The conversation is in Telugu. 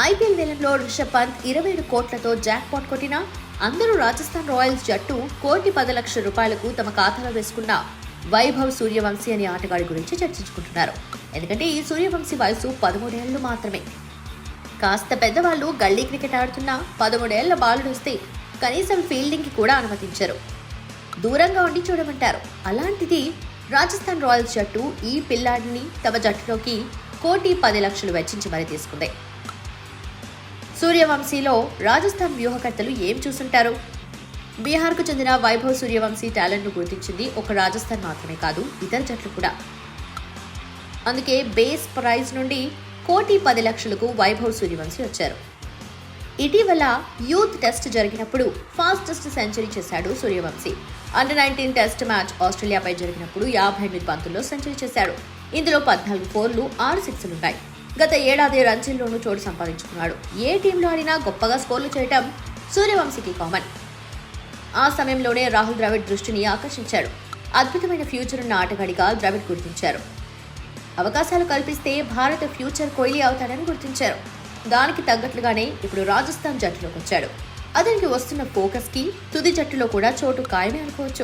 ఐపీఎల్ వేలంలో రిషబ్ పంత్ 27 కోట్లతో జాక్పాట్ కొట్టినా అందరూ రాజస్థాన్ రాయల్స్ జట్టు ₹1,10,00,000 తమ ఖాతాలో వేసుకున్న వైభవ్ సూర్యవంశీ అనే ఆటగాడి గురించి చర్చించుకుంటున్నారు. ఎందుకంటే ఈ సూర్యవంశీ వయసు 13 ఏళ్లు మాత్రమే. కాస్త పెద్దవాళ్లు గల్లీ క్రికెట్ ఆడుతున్న 13 ఏళ్ల బాలుడు వస్తే కనీసం ఫీల్డింగ్ కి కూడా అనుమతించరు, దూరంగా ఉండి చూడమంటారు. అలాంటిది రాజస్థాన్ రాయల్స్ జట్టు ఈ పిల్లాడిని తమ జట్టులోకి ₹1,10,00,000 వెచ్చించి మరీ తీసుకుంది. సూర్యవంశీలో రాజస్థాన్ వ్యూహకర్తలు ఏం చూసుంటారు? బీహార్కు చెందిన వైభవ్ సూర్యవంశీ టాలెంట్ను గుర్తించింది ఒక రాజస్థాన్ మాత్రమే కాదు, ఇతర జట్లు కూడా. అందుకే బేస్ ప్రైజ్ నుండి ₹1,10,00,000కు వైభవ్ సూర్యవంశీ వచ్చారు. ఇటీవల యూత్ టెస్ట్ జరిగినప్పుడు ఫాస్టెస్ట్ సెంచరీ చేశాడు సూర్యవంశీ. అండర్-19 టెస్ట్ మ్యాచ్ ఆస్ట్రేలియాపై జరిగినప్పుడు 58 బంతుల్లో సెంచరీ చేశాడు. ఇందులో 14 ఫోర్లు, 6 సిక్స్లున్నాయి. గత ఏడాది రంజీల్లోనూ చోటు సంపాదించుకున్నాడు. ఏ టీంలో ఆడినా గొప్పగా స్కోర్లు చేయటం సూర్యవంశీకి కామన్. ఆ సమయంలోనే రాహుల్ ద్రవిడ్ దృష్టిని ఆకర్షించాడు. అద్భుతమైన ఫ్యూచర్ ఉన్న ఆటగాడిగా ద్రవిడ్ గుర్తించారు. అవకాశాలు కల్పిస్తే భారత ఫ్యూచర్ కోహ్లీ అవుతాడని గుర్తించారు. దానికి తగ్గట్లుగానే ఇప్పుడు రాజస్థాన్ జట్టులోకి వచ్చాడు. అతనికి వస్తున్న ఫోకస్ కి తుది జట్టులో కూడా చోటు ఖాయమే అనుకోవచ్చు.